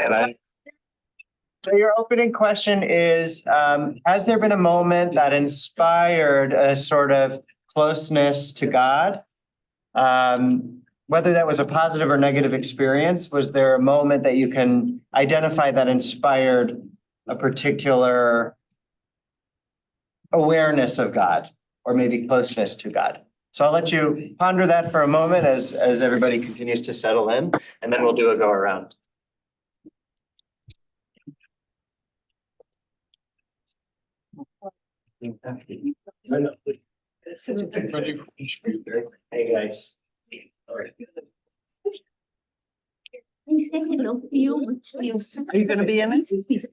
And so your opening question is, has there been a moment that inspired a sort of closeness to God? Whether that was a positive or negative experience, was there a moment that you can identify that inspired a particular awareness of God or maybe closeness to God? So I'll let you ponder that for a moment as everybody continues to settle in, and then we'll do a go around. Hey guys. He said hello to you. Are you gonna be in it?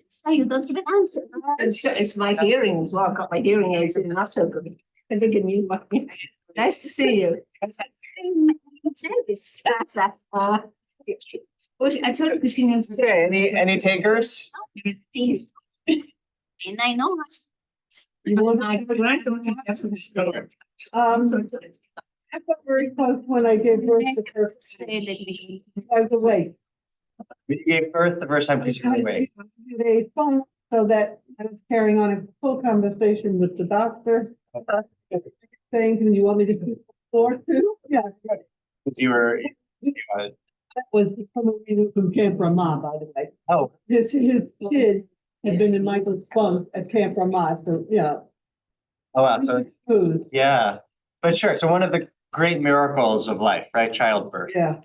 So you don't even answer. It's my hearing as well. I got my hearing aids and not so good. I think a new one. Nice to see you. I told her because she knows. Okay, any takers? And I know. I got very close when I gave birth to her. By the way. You gave birth the first time because you were away. A phone so that I was carrying on a full conversation with the doctor. Saying, "Do you want me to keep the floor too?" Yeah. You were. That was from Camp Ramah, by the way. Oh. His kid had been in Michael's bunk at Camp Ramah, so yeah. Oh wow. So, yeah, but sure. So one of the great miracles of life, right? Childbirth. Yeah.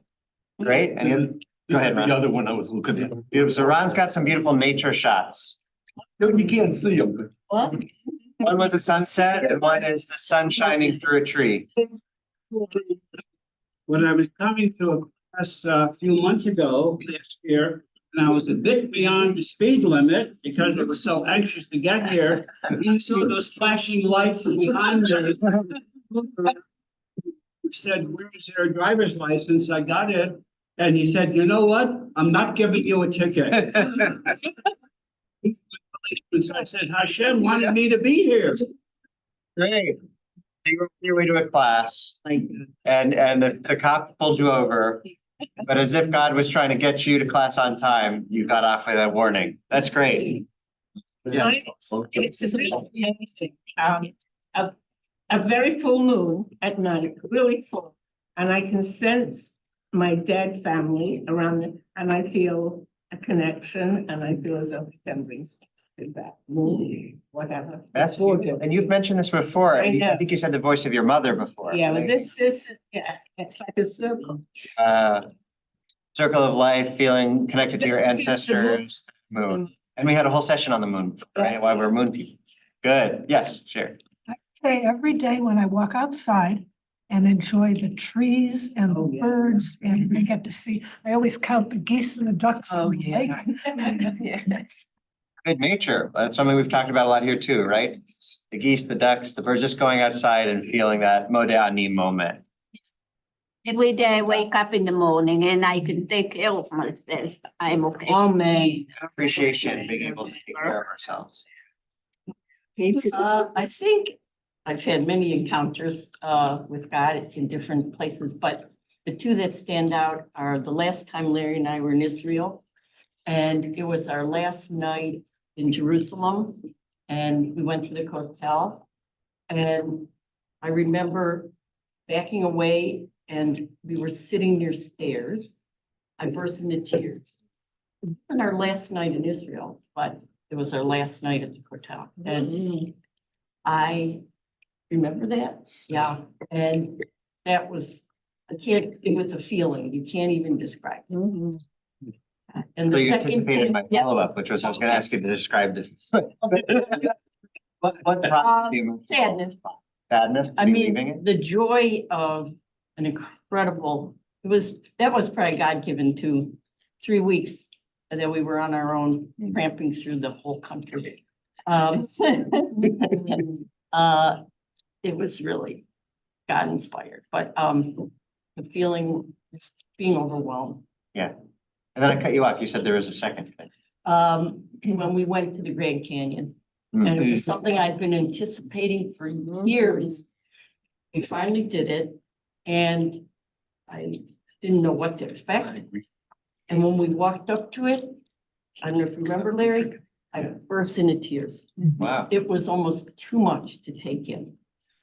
Great. And go ahead, Ron. The other one I was looking at. So Ron's got some beautiful nature shots. No, you can't see them. What? One was a sunset and one is the sun shining through a tree. When I was coming to a class a few months ago, last year, and I was a bit beyond the speed limit because I was so anxious to get here. You saw those flashing lights behind me. He said, "Where is your driver's license?" I got it. And he said, "You know what? I'm not giving you a ticket." So I said, "Hashem wanted me to be here." Great. You were on your way to a class and the cop pulled you over. But as if God was trying to get you to class on time, you got off with that warning. That's great. Yeah. It's really amazing. A very full moon at night, really full. And I can sense my dead family around it, and I feel a connection, and I feel as though it brings to that moon, whatever. That's gorgeous. And you've mentioned this before. I know. I think you said the voice of your mother before. Yeah, but this, yeah, it's like a circle. Circle of life, feeling connected to your ancestors, moon. And we had a whole session on the moon, right? Why we're moon people. Good. Yes, sure. I say every day when I walk outside and enjoy the trees and the birds, and I get to see, I always count the geese and the ducks. Oh, on the yeah. lake. Yes. Good nature. That's something we've talked about a lot here too, right? The geese, the ducks, the birds, just going outside and feeling that Modeh Ani moment. Every day I wake up in the morning and I can take care of myself. I'm okay. Amen. Appreciation, being able to take care of ourselves. Me too. I think I've had many encounters with God in different places, but the two that stand out are the last time Larry and I were in Israel. And it was our last night in Jerusalem, and we went to the hotel. And I remember backing away, and we were sitting near stairs. I burst into tears. It wasn't our last night in Israel, but it was our last night at the hotel. And I remember that, yeah, and that was, it was a feeling, you can't even describe it. And So the you second anticipated thing, my yeah, follow-up, which was, I was gonna ask you to describe this. What process do you? sadness. Sadness? I leaving mean, it? the joy of an incredible, that was probably God-given to 3 weeks that we were on our own, tramping through the whole country. It was really God-inspired, but the feeling, being overwhelmed. Yeah. And then I cut you off. You said there was a second thing. When we went to the Grand Canyon, and it was something I'd been anticipating for years. We finally did it, and I didn't know what to expect. And when we walked up to it, I don't know if you remember, Larry, I burst into tears. Wow. It was almost too much to take in.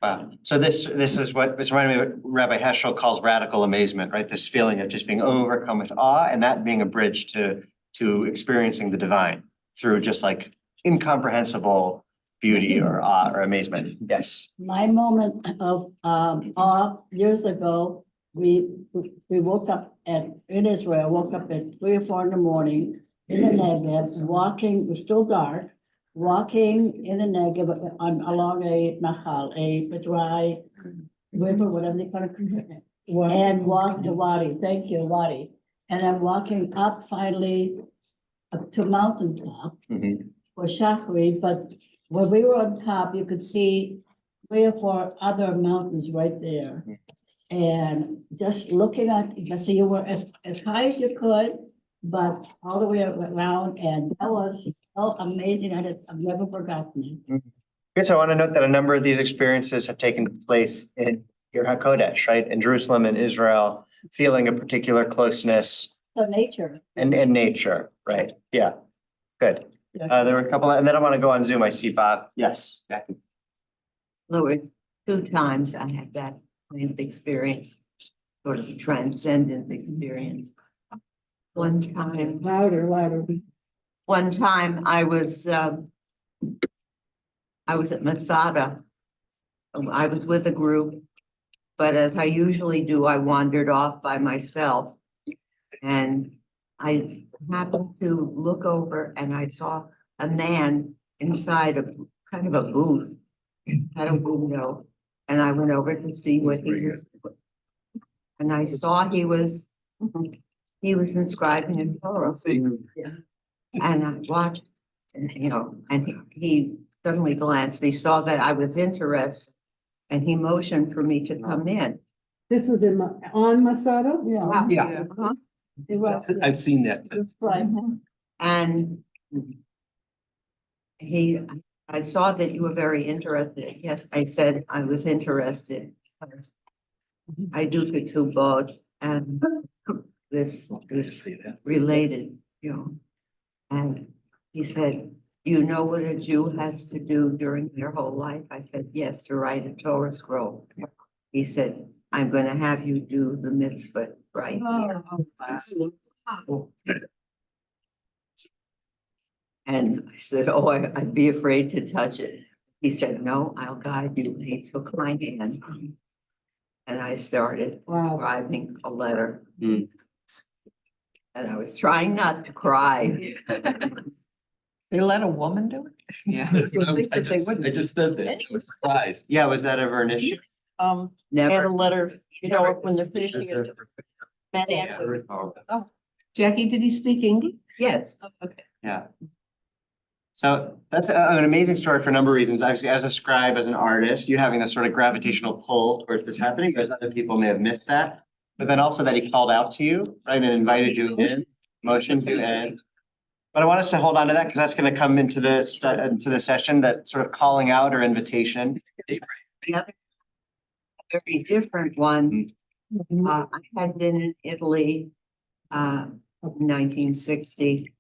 Wow. So this is what, it's reminding me of what Rabbi Heschel calls radical amazement, right? This feeling of just being overcome with awe and that being a bridge to experiencing the divine through just like incomprehensible beauty or awe or amazement. Yes. My moment of awe years ago, we woke up in Israel, woke up at 3 or 4 in the morning in the Negev, walking, it was still dark, walking in the Negev along a Nahal, a dry river, whatever they call it. And walked the Wadi, thank you, Wadi. And I'm walking up finally up to mountaintop Mhm. for Shachri, but when we were on top, you could see 3 or 4 other mountains right there. And just looking at, so you were as high as you could, but all the way around, and that was so amazing. I've never forgotten it. Yes, I want to note that a number of these experiences have taken place in your HaKodesh, right? In Jerusalem and Israel, feeling a particular closeness So nature. and nature, right? Yeah, good. Yeah. There were a couple, and then I want to go on Zoom. I see Bob. Yes, Jackie. Louis, 2 times I had that kind of experience, sort of transcendent experience. One time I was at Masada. I was with a group, but as I usually do, I wandered off by myself. And I happened to look over and I saw a man inside a kind of a booth, had a window, and I went over to see what he was. And I saw he was inscribing in Torah. And I watched, and he suddenly glanced, he saw that I was interested, and he motioned for me to come in. This was on Masada? Yeah. Uh-huh. It was, I've seen that. it was right. And I saw that you were very interested. Yes, I said I was interested. I do ketubot and this related, And he said, you know what a Jew has to do during their whole life? I said, yes, to write a Torah scroll. He said, I'm going to have you do the mitzvah right here. And I said, oh, I'd be afraid to touch it. He said, no, I'll guide you. He took my hand and I started writing a letter. Mm. And I was trying not to cry. They let a woman do it? Yeah. I just said that. I was surprised. Yeah, was that ever an issue? Add Never. a letter, when they're finishing it. That answer. Jackie, did he speak English? Yes. Okay. Yeah. So that's an amazing story for a number of reasons. Obviously, as a scribe, as an artist, you having this sort of gravitational pull towards this happening, but other people may have missed that. But then also that he called out to you, right, and invited you in, motioned you in. But I want us to hold on to that because that's going to come into the session, that sort of calling out or invitation. The other very different one. I had been in Italy, 1960.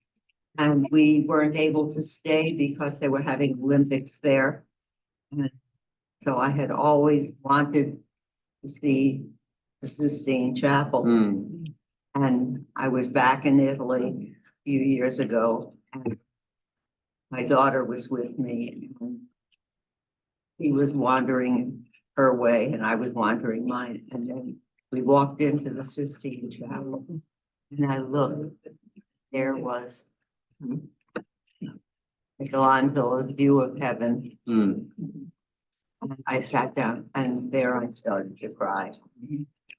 And we weren't able to stay because they were having Olympics there. And so I had always wanted to see the Sistine Chapel. Mm. And I was back in Italy a few years ago. And my daughter was with me. And he was wandering her way and I was wandering mine. And then we walked into the Sistine Chapel. And I looked, there was Michelangelo's view of heaven. Mm. I sat down and there I started to cry.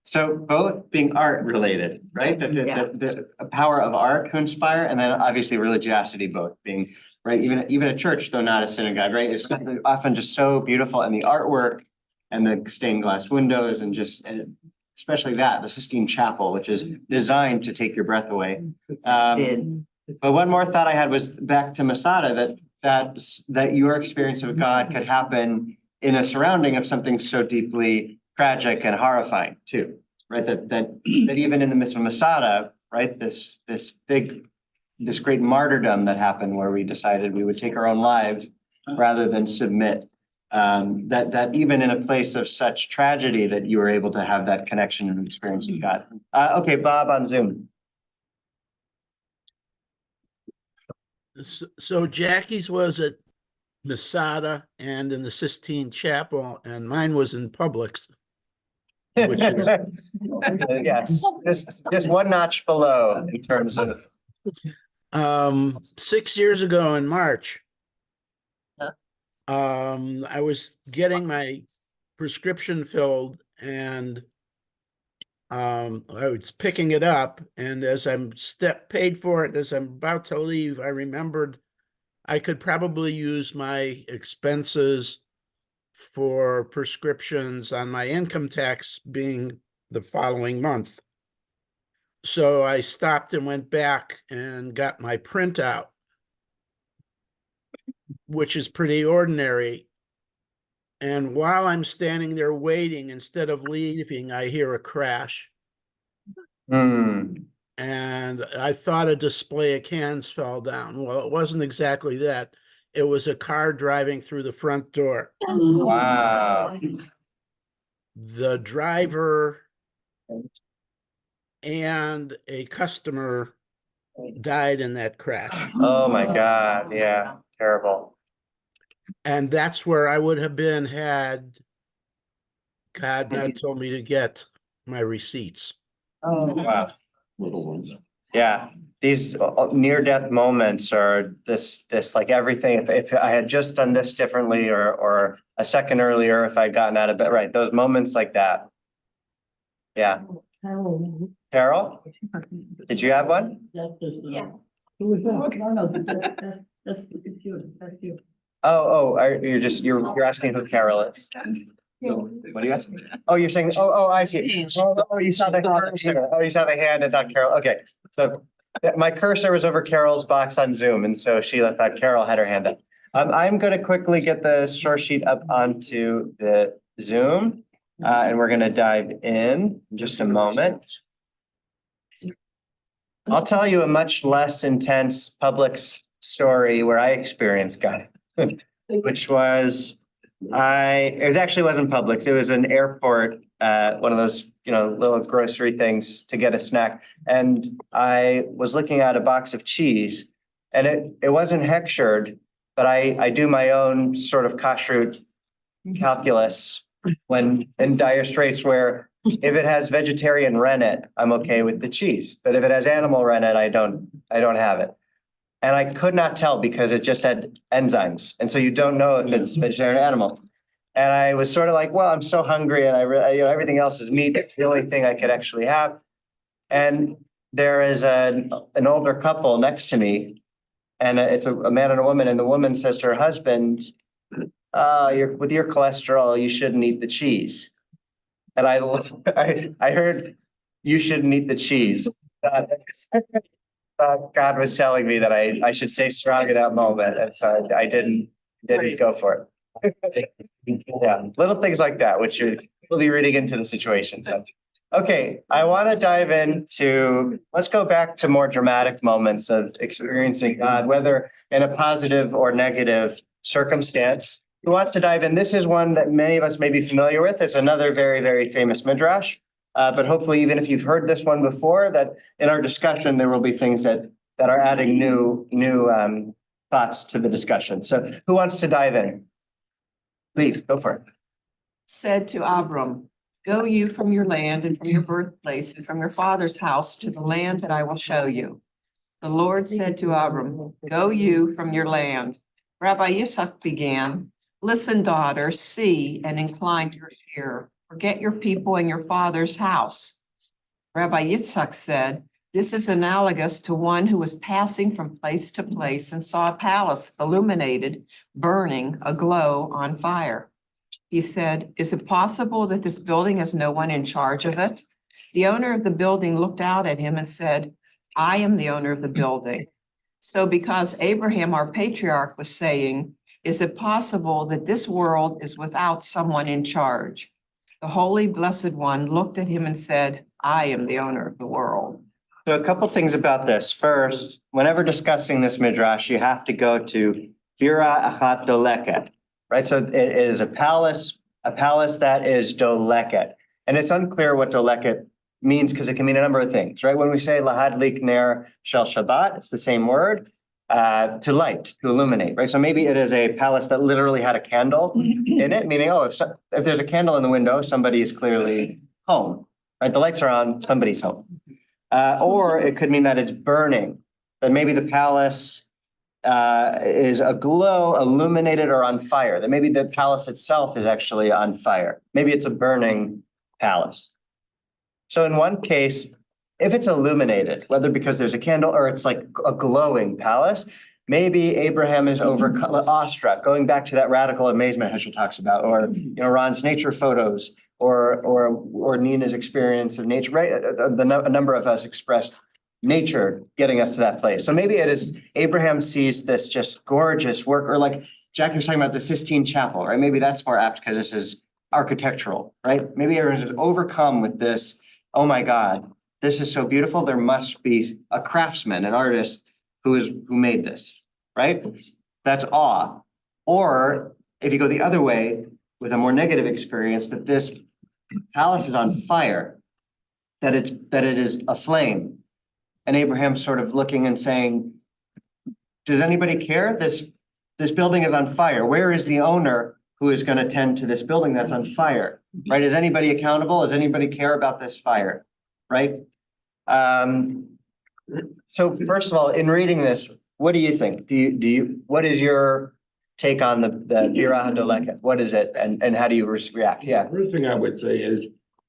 So both being art related, right? The power of art to inspire, and then obviously religiosity, both being, right? Even a church, though not a synagogue, right? It's often just so beautiful, and the artwork and the stained glass windows and especially the Sistine Chapel, which is designed to take your breath away. But one more thought I had was back to Masada, that your experience of God could happen in a surrounding of something so deeply tragic and horrifying too, right? That even in the midst of Masada, right? This big this great martyrdom that happened where we decided we would take our own lives rather than submit. That even in a place of such tragedy that you were able to have that connection and experience you got. Okay, Bob on Zoom. So Jackie's was at Masada and in the Sistine Chapel, and mine was in Publix. Which is, Yes, just one notch below in terms of. 6 years ago in March. I was getting my prescription filled and I was picking it up, and as I'm paid for it, as I'm about to leave, I remembered I could probably use my expenses for prescriptions on my income tax being the following month. So I stopped and went back and got my printout, which is pretty ordinary. And while I'm standing there waiting, instead of leaving, I hear a crash. And I thought a display of cans fell down. Well, it wasn't exactly that. It was a car driving through the front door. Wow. The driver and a customer died in that crash. Oh my God, yeah, terrible. And that's where I would have been had God not told me to get my receipts. Oh, wow. Little ones. Yeah, these near-death moments are this like everything. If I had just done this differently or a second earlier, if I'd gotten out of bed, right, those moments like that. Yeah. Carol, did you have one? Yeah. Who was that? No, that's the computer, that's you. You're asking who Carol is. What are you asking? Oh, you're saying, I see. Oh, you saw the cursor. Oh, you saw the hand and thought Carol. Okay, so my cursor was over Carol's box on Zoom, and so she thought Carol had her hand up. I'm going to quickly get the source sheet up onto the Zoom, and we're going to dive in just a moment. I'll tell you a much less intense public story where I experienced God, which was it actually wasn't Publix. It was an airport, one of those, little grocery things to get a snack. And I was looking at a box of cheese, and it wasn't hechshered, but I do my own sort of kashrut calculus when in dire straits where if it has vegetarian rennet, I'm okay with the cheese. But if it has animal rennet, I don't have it. And I could not tell because it just said enzymes. And so you don't know if it's vegetarian or animal. And I was sort of like, well, I'm so hungry and everything else is meat. It's the only thing I could actually have. And there is an older couple next to me, and it's a man and a woman. And the woman says to her husband, with your cholesterol, you shouldn't eat the cheese. And I heard, you shouldn't eat the cheese. God was telling me that I should stay strong in that moment. And so I didn't go for it. Yeah, little things like that, which you'll be reading into the situation. So. Okay, I want to dive let's go back to more dramatic moments of experiencing God, whether in a positive or negative circumstance. Who wants to dive in? This is one that many of us may be familiar with. It's another very, very famous Midrash. But hopefully, even if you've heard this one before, that in our discussion, there will be things that are adding new thoughts to the discussion. So who wants to dive in? Please, go for it. Said to Abram, go you from your land and from your birthplace and from your father's house to the land that I will show you. The Lord said to Abram, go you from your land. Rabbi Yitzchak began, listen, daughter, see and incline your ear. Forget your people and your father's house. Rabbi Yitzchak said, this is analogous to one who was passing from place to place and saw a palace illuminated, burning, aglow on fire. He said, is it possible that this building has no one in charge of it? The owner of the building looked out at him and said, I am the owner of the building. So because Abraham, our patriarch, was saying, is it possible that this world is without someone in charge? The Holy Blessed One looked at him and said, I am the owner of the world. So a couple things about this. First, whenever discussing this midrash, you have to go to Bira Achat Doleket, right? So it is a palace that is Doleket. And it's unclear what Doleket means because it can mean a number of things, right? When we say Lahadlik Ner Shel Shabbat, it's the same word, to light, to illuminate, right? So maybe it is a palace that literally had a candle in it, meaning, oh, if there's a candle in the window, somebody is clearly home, right? The lights are on, somebody's home. Or it could mean that it's burning, that maybe the palace is aglow, illuminated, or on fire, that maybe the palace itself is actually on fire. Maybe it's a burning palace. So in one case, if it's illuminated, whether because there's a candle or it's like a glowing palace, maybe Abraham is awestruck, going back to that radical amazement Heschel talks about, or Ron's nature photos, or Nina's experience of nature, right? A number of us expressed nature getting us to that place. So maybe it is Abraham sees this just gorgeous work, or like Jackie was talking about the Sistine Chapel, right? Maybe that's more apt because this is architectural, right? Maybe Abraham is overcome with this, oh my God, this is so beautiful. There must be a craftsman, an artist who made this, right? That's awe. Or if you go the other way with a more negative experience, that this palace is on fire, that it is aflame. And Abraham's sort of looking and saying, does anybody care? This building is on fire. Where is the owner who is going to tend to this building that's on fire, right? Is anybody accountable? Does anybody care about this fire, right? So first of all, in reading this, what do you think? What is your take on the Bira HaDoleket? What is it, and how do you react? Yeah. First thing I would say is,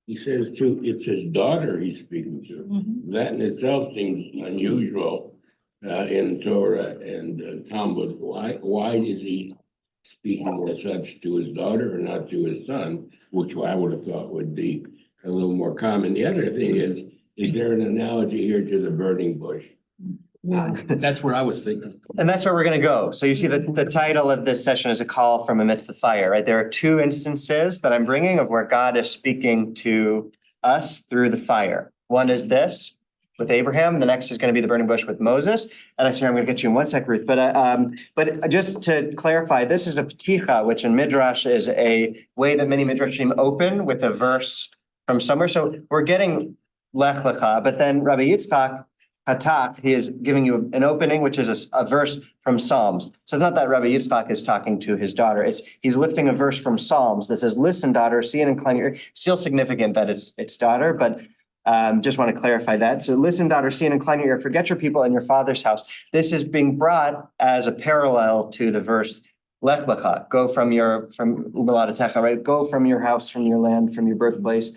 he says it's his daughter he's speaking to. That in itself seems unusual in Torah and Talmud. Why is he speaking as such to his daughter and not to his son, which I would have thought would be a little more common. The other thing is there an analogy here to the burning bush? That's where I was thinking. And that's where we're going to go. So you see the title of this session is a call from amidst the fire, right? There are two instances that I'm bringing of where God is speaking to us through the fire. One is this with Abraham. The next is going to be the burning bush with Moses. And I see I'm going to get you in 1 sec, Ruth. But just to clarify, this is a pticha, which in Midrash is a way that many Midrashim open with a verse from somewhere. So we're getting Lech Lecha, but then Rabbi Yitzchak Hatat, he is giving you an opening, which is a verse from Psalms. So it's not that Rabbi Yitzchak is talking to his daughter. He's lifting a verse from Psalms that says, listen, daughter, see and incline your ear. Still significant that it's daughter, but just want to clarify that. So listen, daughter, see and incline your ear. Forget your people and your father's house. This is being brought as a parallel to the verse Lech Lecha, go from Ubalatecha, right? Go from your house, from your land, from your birthplace,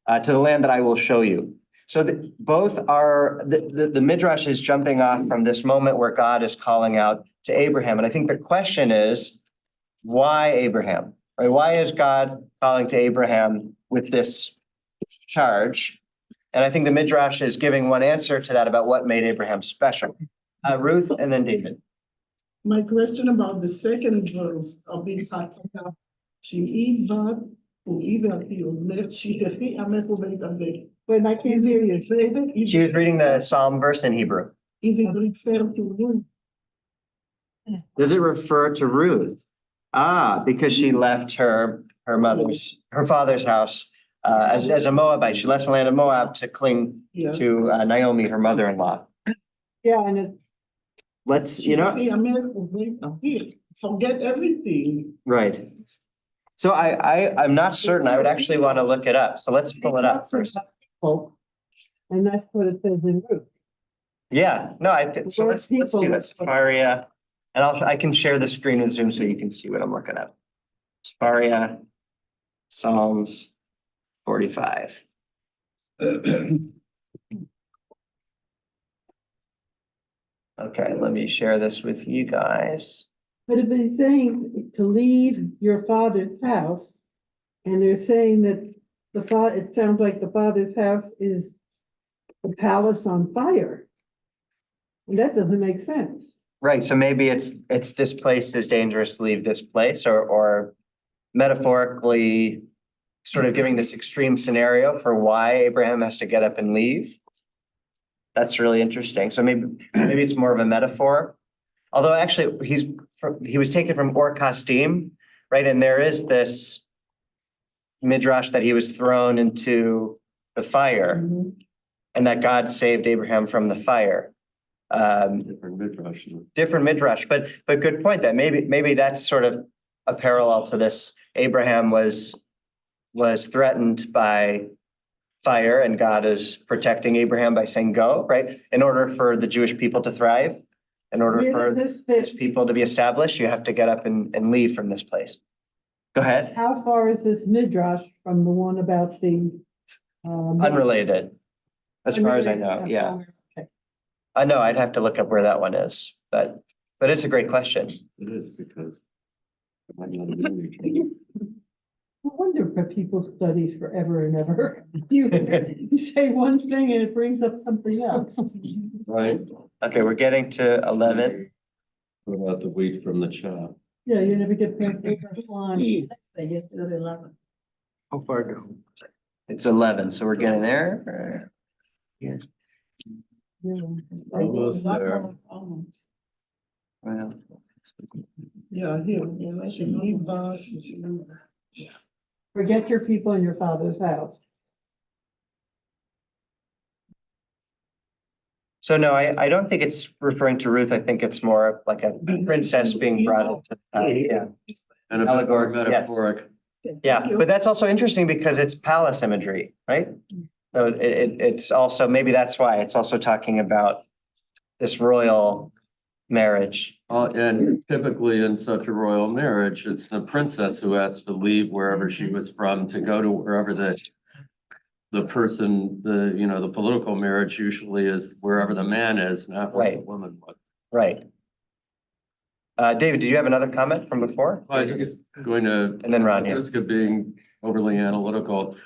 to the land that I will show you. So both are, the Midrash is jumping off from this moment where God is calling out to Abraham. And I think the question is, why Abraham? Right? Why is God calling to Abraham with this charge? And I think the Midrash is giving one answer to that about what made Abraham special. Ruth and then David. My question about the second verse of Yitzchak, when I can't hear you. She was reading the Psalm verse in Hebrew. Is it refer to Ruth? Does it refer to Ruth? Because she left her father's house as a Moabite. She left the land of Moab to cling to Naomi, her mother-in-law. Yeah, and Let's, forget everything. right. So I'm not certain. I would actually want to look it up. So let's pull it up first. And that's what it says in Ruth. Yeah, no, so let's do that. Safaria, and I can share the screen with Zoom so you can see what I'm looking at. Safaria, Psalms 45. Okay, let me share this with you guys. But if he's saying to leave your father's house, and they're saying that it sounds like the father's house is the palace on fire. And that doesn't make sense. Right, so maybe it's this place is dangerous, leave this place, or metaphorically sort of giving this extreme scenario for why Abraham has to get up and leave. That's really interesting. So maybe it's more of a metaphor. Although actually he was taken from Or Kasdim, right? And there is this Midrash that he was thrown into the fire and that God saved Abraham from the fire. Different Midrash, but good point that maybe that's sort of a parallel to this. Abraham was threatened by fire and God is protecting Abraham by saying go, right? In order for the Jewish people to thrive, in order for this people to be established, you have to get up and leave from this place. Go ahead. How far is this Midrash from the one about the? Unrelated, as far as I know, yeah. Okay. I know, I'd have to look up where that one is, but it's a great question. It is because. I wonder if people study forever and ever. You say one thing and it brings up something else. Right. Okay, we're getting to 11. What about the wheat from the chaff? Yeah, you never get past the first line. They get to the 11. How far do? It's 11, so we're getting there. Yes. Almost there. Well, Yeah, here, Forget your people in your father's house. so no, I don't think it's referring to Ruth. I think it's more like a princess being brought into, yeah. And a bit more Allegoric, yes. metaphoric. Yeah, but that's also interesting because it's palace imagery, right? So it's also, maybe that's why it's also talking about this royal marriage. And typically in such a royal marriage, it's the princess who has to leave wherever she was from to go to wherever the person, the political marriage usually is wherever the man is, not where the Right. woman was. Right. David, do you have another comment from before? I was just going to. And then Ron, yeah. Risk of being overly analytical.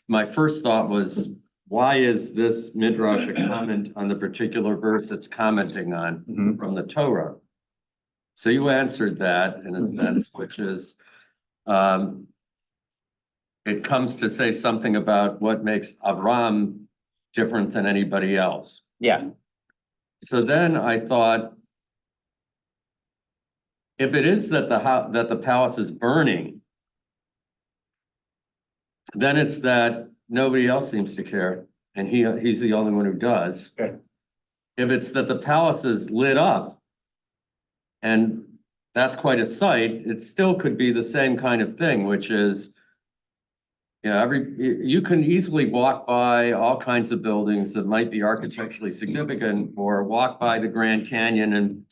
My first thought was, why is this Midrash a comment on the particular verse it's commenting on from the Torah? So you answered that in a sense, which is, it comes to say something about what makes Avram different than anybody else. Yeah. So then I thought, if it is that the palace is burning, then it's that nobody else seems to care, and he's the only one who does. Okay. If it's that the palace is lit up, and that's quite a sight, it still could be the same kind of thing, which is, you can easily walk by all kinds of buildings that might be architecturally significant, or walk by the Grand Canyon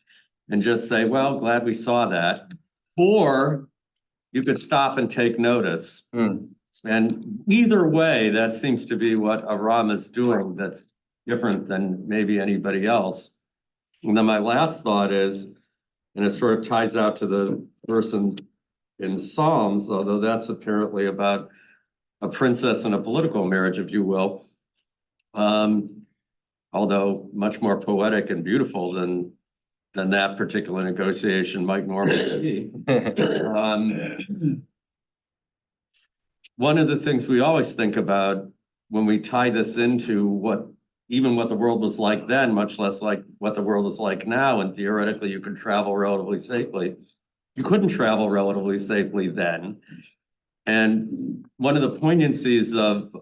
and just say, well, glad we saw that. Or you could stop and take notice. And either way, that seems to be what Avram is doing that's different than maybe anybody else. And then my last thought is, and it sort of ties out to the verse in Psalms, although that's apparently about a princess and a political marriage, if you will. Although much more poetic and beautiful than that particular negotiation might normally be. One of the things we always think about when we tie this into what the world was like then, much less like what the world is like now, and theoretically you could travel relatively safely. You couldn't travel relatively safely then. And one of the poignancies of,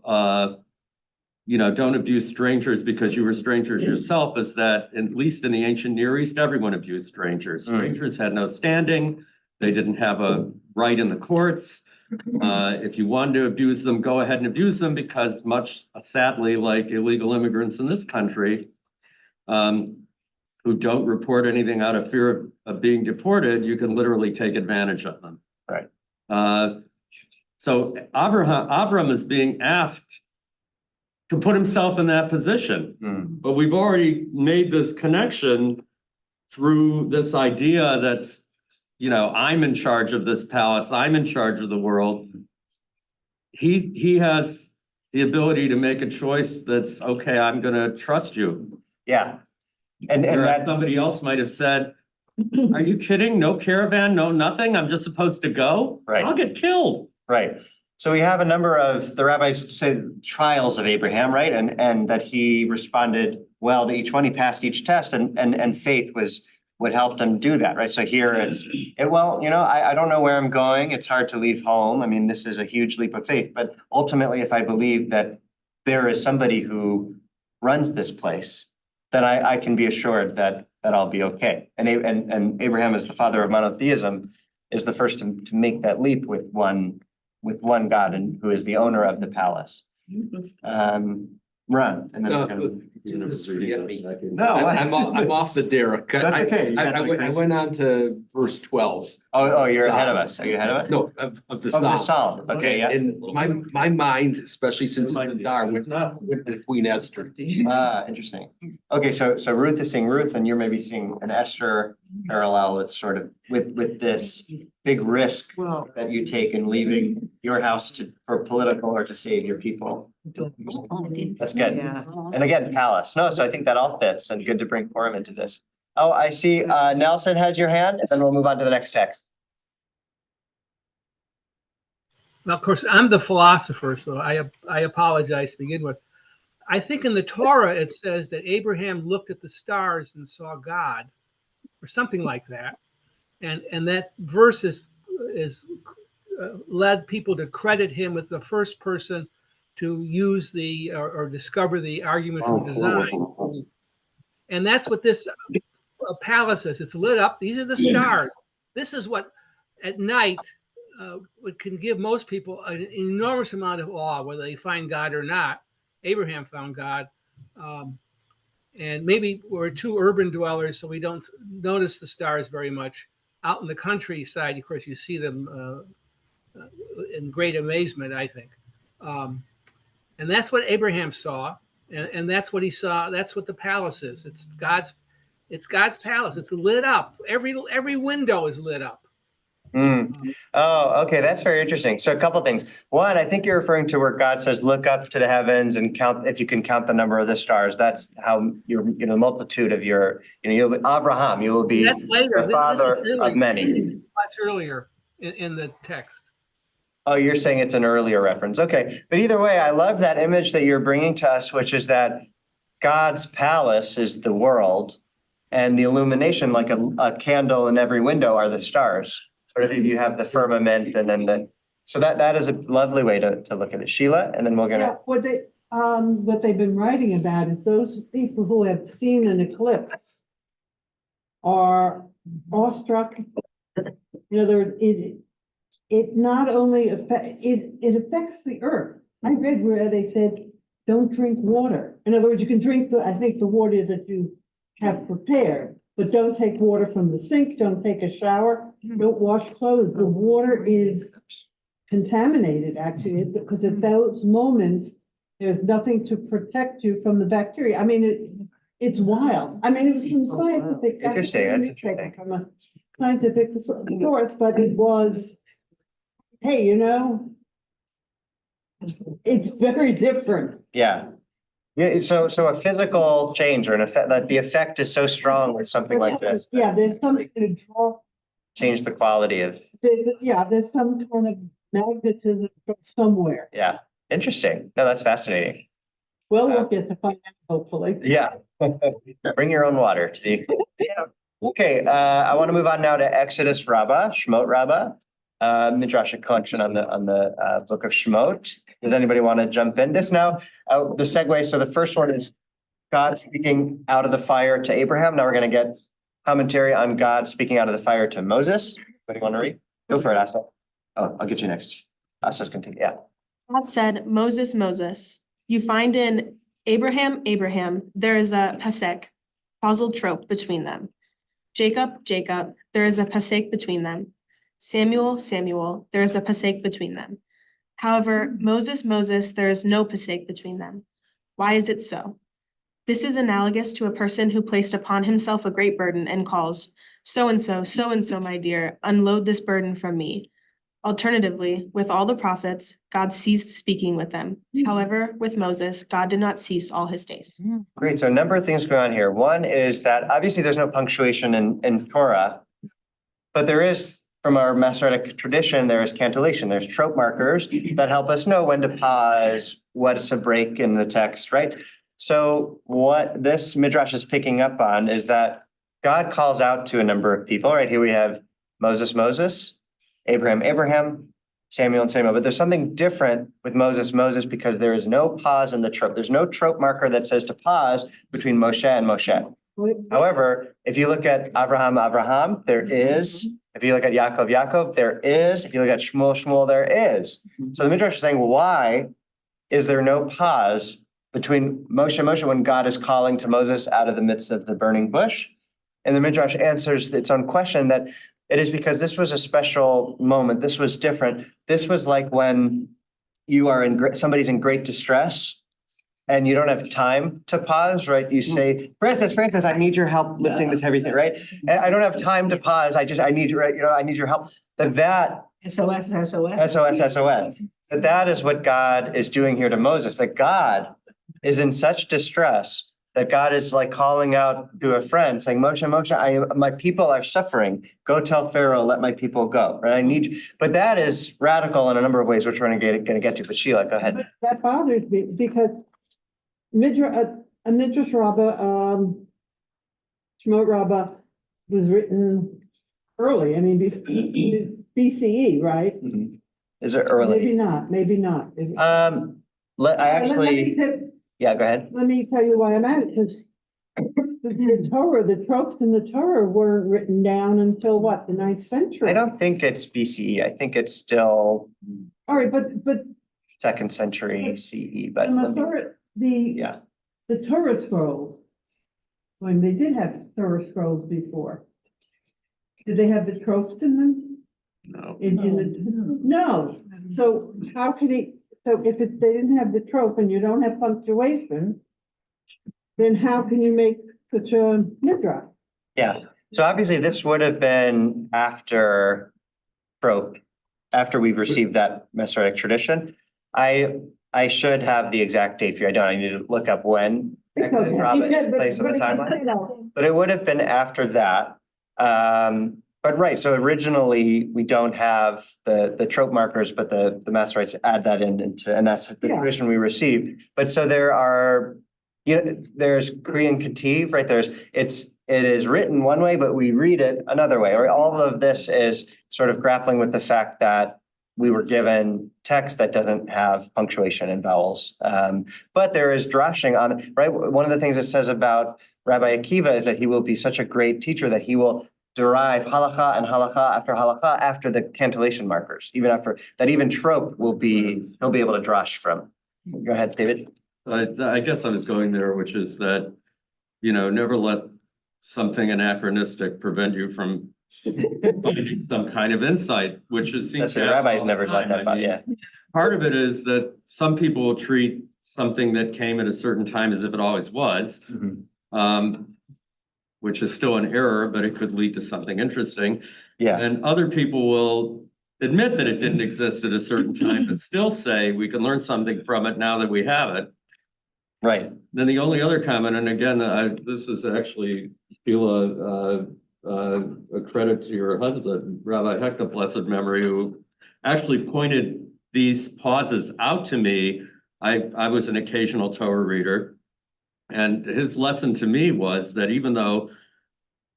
don't abuse strangers because you were strangers yourself is that, at least in the ancient Near East, everyone abused strangers. Strangers had no standing. They didn't have a right in the courts. If you wanted to abuse them, go ahead and abuse them, because much sadly, like illegal immigrants in this country, who don't report anything out of fear of being deported, you can literally take advantage of them. Right. So Abraham is being asked to put himself in that position. But we've already made this connection through this idea that's, I'm in charge of this palace, I'm in charge of the world. He has the ability to make a choice that's, okay, I'm gonna trust you. Yeah. And that somebody else might have said, are you kidding? No caravan, no nothing, I'm just supposed to go? Right. I'll get killed. Right. So we have a number of, the rabbis say trials of Abraham, right? And that he responded well to each one. He passed each test and faith was what helped him do that, right? So here well, I don't know where I'm going. It's hard to leave home. I mean, this is a huge leap of faith, but ultimately, if I believe that there is somebody who runs this place, then I can be assured that I'll be okay. And Abraham, as the father of monotheism, is the first to make that leap with one God and who is the owner of the palace. Run. And then Just forget me. No, I'm off the derrick. That's okay. You guys I like went on to verse 12. Oh, you're ahead of us. Are you ahead of us? No, of the Of the psalm. psalm. Okay, yeah. And my mind, especially since it's been dark, went to Queen Esther. Interesting. Okay, so Ruth is seeing Ruth, and you're maybe seeing an Esther parallel with sort of with this big risk that you take in leaving your house for political or to save your people. That's good. Yeah. And again, palace. No, so I think that all fits and good to bring Purim into this. Oh, I see Nelson has your hand, and then we'll move on to the next text. Well, of course, I'm the philosopher, so I apologize to begin with. I think in the Torah it says that Abraham looked at the stars and saw God, or something like that, and that verse is led people to credit him with the first person to use or discover the argument from design, and that's what this palace is. It's lit up. These are the stars. This is what at night. What can give most people an enormous amount of awe, whether they find God or not. Abraham found God. And maybe we're too urban dwellers, so we don't notice the stars very much. Out in the countryside, of course, you see them in great amazement, I think. And that's what Abraham saw. And that's what he saw. That's what the palace is. It's God's palace. It's lit up. Every window is lit up. Oh, okay. That's very interesting. So a couple things. One, I think you're referring to where God says, look up to the heavens and count, if you can count the number of the stars. That's how multitude of you'll be Abraham, you will be That's later. the father of many. Much earlier in the text. Oh, you're saying it's an earlier reference. Okay. But either way, I love that image that you're bringing to us, which is that God's palace is the world and the illumination, like a candle in every window, are the stars. Sort of you have the firmament and then so that is a lovely way to look at it. Sheila, and then we're gonna. Yeah, what they've been writing about is those people who have seen an eclipse are awestruck. In other words, it not only it affects the earth. I read where they said, don't drink water. In other words, you can drink I think the water that you have prepared, but don't take water from the sink, don't take a shower, don't wash clothes. The water is contaminated actually, because at those moments, there's nothing to protect you from the bacteria. I mean, it's wild. I mean, it was from scientific. Interesting, that's interesting. From a scientific source, but it was, hey, it's very different. Yeah. Yeah, so a physical change or an effect, that the effect is so strong with something like this. Yeah, there's something to draw. Change the quality of. There's some kind of magnetism from somewhere. Yeah, interesting. No, that's fascinating. Well, we'll get to find out, hopefully. Yeah. Bring your own water to the. Okay, I want to move on now to Exodus Rabbah, Shemot Rabbah. Midrash collection on the book of Shemot. Does anybody want to jump in? This now, the segue. So the first one is God speaking out of the fire to Abraham. Now we're going to get commentary on God speaking out of the fire to Moses. Anybody want to read? Go for it, Asa. Oh, I'll get you next. Asa's continue. Yeah. God said, Moses, Moses, you find in Abraham, Abraham, there is a pasek, causal trope between them. Jacob, Jacob, there is a pasek between them. Samuel, Samuel, there is a pasek between them. However, Moses, Moses, there is no pasek between them. Why is it so? This is analogous to a person who placed upon himself a great burden and calls, so and so, my dear, unload this burden from me. Alternatively, with all the prophets, God ceased speaking with them. However, with Moses, God did not cease all his days. Great. So a number of things going on here. One is that obviously there's no punctuation in Torah, but there is from our Masoretic tradition, there is cantillation, there's trope markers that help us know when to pause, what's a break in the text, right? So what this Midrash is picking up on is that God calls out to a number of people, right? Here we have Moses, Abraham, Samuel and Samuel, but there's something different with Moses, because there is no pause in the trope. There's no trope marker that says to pause between Moshe and Moshe. However, if you look at Abraham, there is. If you look at Yaakov, there is. If you look at Shmuel, there is. So the Midrash is saying, why is there no pause between Moshe when God is calling to Moses out of the midst of the burning bush? And the Midrash answers its own question that it is because this was a special moment. This was different. This was like when you are somebody's in great distress and you don't have time to pause, right? You say, Francis, I need your help lifting this heavy thing, right? And I don't have time to pause. I need you, right? I need your help. That SOS. that is what God is doing here to Moses, that God is in such distress that God is like calling out to a friend saying, Moshe, my people are suffering. Go tell Pharaoh, let my people go. Right? I need you. But that is radical in a number of ways, which we're going to get to. But Sheila, go ahead. But that bothers me because Midrash Rabbah, Shemot Rabbah was written early. I mean, BCE, right? Mm-hmm. Is it early? Maybe not. Yeah, go ahead. Let me tell you why I'm at it, because the tropes in the Torah weren't written down until what, the 9th century? I don't think it's BCE. I think it's still. All right, but. 2nd century CE, but. The Torah scrolls, when they did have Torah scrolls before, did they have the tropes in them? No. No. So how could so if they didn't have the trope and you don't have punctuation, then how can you make such a midrash? Yeah. So obviously this would have been after trope, after we've received that Masoretic tradition. I should have the exact date for you. I don't. I need to look up when it took place on the timeline. But it would have been after that. But right, so originally we don't have the trope markers, but the Masoretes add that into, and that's the tradition we received. But so there are, there's Korean Ketiv, right? It is written one way, but we read it another way. Right? All of this is sort of grappling with the fact that we were given text that doesn't have punctuation and vowels. But there is drashing on, right? One of the things it says about Rabbi Akiva is that he will be such a great teacher that he will derive halakha and halakha after the cantillation markers, even trope he'll be able to drash from. Go ahead, David. I guess I was going there, which is that, never let something anachronistic prevent you from finding some kind of insight, which is. That's the rabbis never let that about, yeah. Part of it is that some people will treat something that came at a certain time as if it always was. Mm-hmm. Which is still an error, but it could lead to something interesting. Yeah. And other people will admit that it didn't exist at a certain time, but still say we can learn something from it now that we have it. Right. Then the only other comment, and again, this is actually, Sheila, a credit to your husband, Rabbi Heckner, blessed memory, who actually pointed these pauses out to me. I was an occasional Torah reader. And his lesson to me was that even though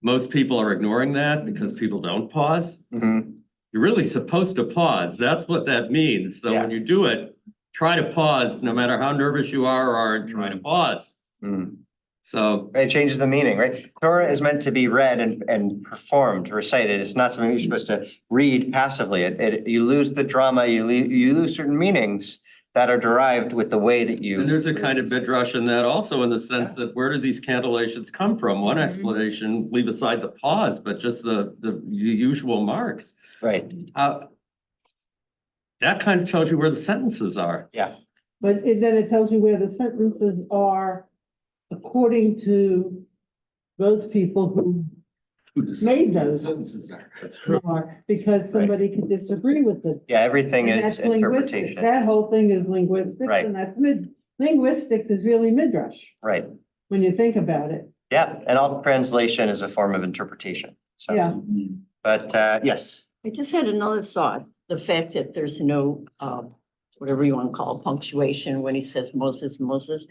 most people are ignoring that because people don't pause, mm-hmm. You're really supposed to pause. That's what that means. So when you do it, try to pause, no matter how nervous you are try to pause. Mm-hmm. So it changes the meaning, right? Torah is meant to be read and performed, recited. It's not something you're supposed to read passively. You lose the drama, you lose certain meanings that are derived with the way that you. And there's a kind of midrash in that also, in the sense that where do these cantillations come from? One explanation, leave aside the pause, but just the usual marks. Right. That kind of tells you where the sentences are. Yeah. But then it tells you where the sentences are according to those people who made those sentences are. That's true. Because somebody can disagree with it. Yeah, everything And is that's linguistic. interpretation. That whole thing is linguistics, Right. and that's linguistics is really midrash. Right. When you think about it. Yeah, and all translation is a form of interpretation. So. Yeah. But yes. I just had another thought, the fact that there's no, whatever you want to call it, punctuation when he says Moses, Moses.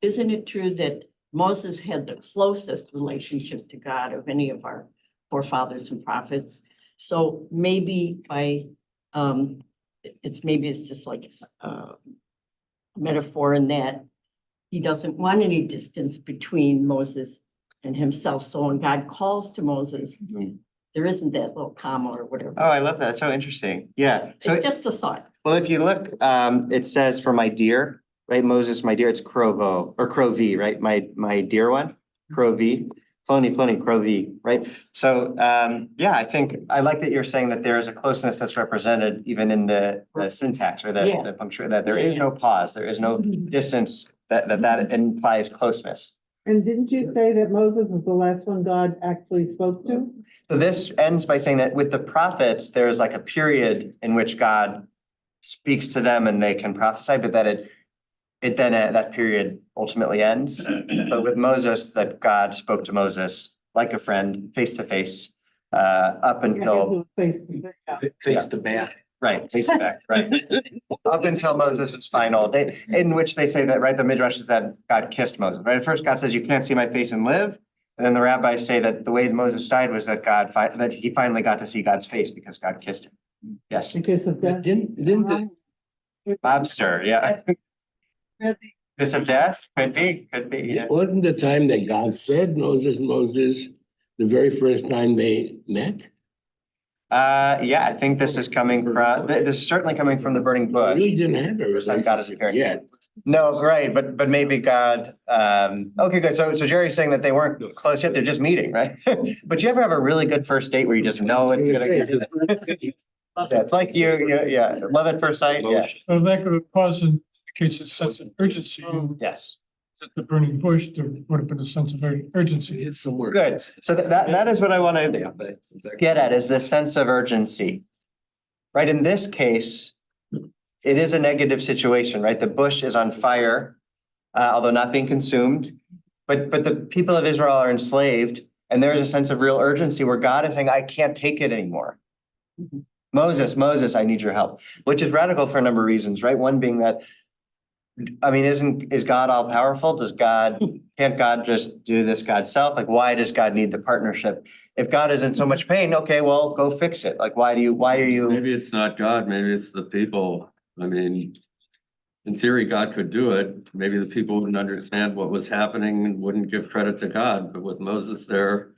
Isn't it true that Moses had the closest relationship to God of any of our forefathers and prophets? So maybe it's just like a metaphor in that he doesn't want any distance between Moses and himself. So when God calls to Moses, there isn't that little comma or whatever. Oh, I love that. So interesting. Yeah. So, It's just a thought. well, if you look, it says for my dear, right? Moses, my dear, it's Crovo or Crovi, right? My dear one, Crovi, Plony, Crovi, right? So, yeah, I think I like that you're saying that there is a closeness that's represented even in the syntax or Yeah. the punctuation, that there is no pause, there is no distance that implies closeness. And didn't you say that Moses was the last one God actually spoke to? So this ends by saying that with the prophets, there's like a period in which God speaks to them and they can prophesy, but that it then that period ultimately ends. But with Moses, that God spoke to Moses like a friend, face to face, up until Face to back. right, face to back, right, up until Moses' final day, in which they say that, right, the Midrash is that God kissed Moses. Right, at first God says, "You can't see my face and live." And then the rabbis say that the way Moses died was that that he finally got to see God's face because God kissed him. Yes. Because of that. Didn't the, Lobster, yeah. Kiss of death, could be, yeah. wasn't the time that God said, Moses, Moses, the very first time they met? Yeah, I think this is coming from, this is certainly coming from the burning They bush. really didn't have a First time God is appearing. yet. No, right, but maybe God, okay, good. So Jerry's saying that they weren't close yet, they're just meeting, right? But you ever have a really good first date where you just know it's gonna get you there? Yeah, it's like yeah, love at first sight, yeah, A lack of a pause indicates a sense of urgency. yes. At the burning bush, there would have been a sense of urgency. It's some work. Good. So that is what I want to get at, is this sense of urgency. Right, in this case, it is a negative situation, right? The bush is on fire, although not being consumed. But the people of Israel are enslaved, and there is a sense of real urgency where God is saying, I can't take it anymore. Moses, I need your help, which is radical for a number of reasons, right? One being that, I mean, is God all powerful? Can't God just do this God self? Like, why does God need the partnership? If God is in so much pain, okay, well, go fix it. Like, why are you? Maybe it's not God, maybe it's the people. I mean, in theory, God could do it. Maybe the people wouldn't understand what was happening and wouldn't give credit to God, but with Moses there,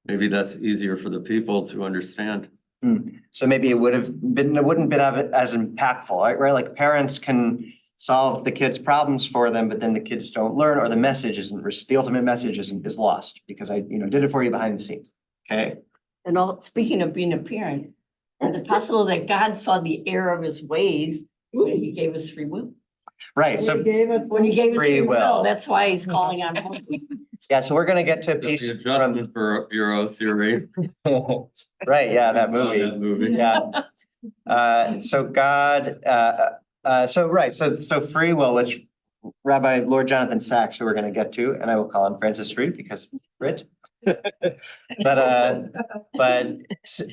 maybe that's easier for the people to understand. So maybe it wouldn't been as impactful, right? Like parents can solve the kids' problems for them, but then the kids don't learn, or the message the ultimate message is lost because I, did it for you behind the scenes. Okay. And speaking of being a parent, is it possible that God saw the error of his ways when he gave us free will? Right. So When he gave us free free will. will, that's why he's calling on Moses. yeah, so we're gonna get to a The piece adjustment Bureau theory. right. Yeah, that movie. That movie. Yeah. So God, so free will, which Rabbi Lord Jonathan Sachs, who we're going to get to, and I will call him Francis Street because rich. but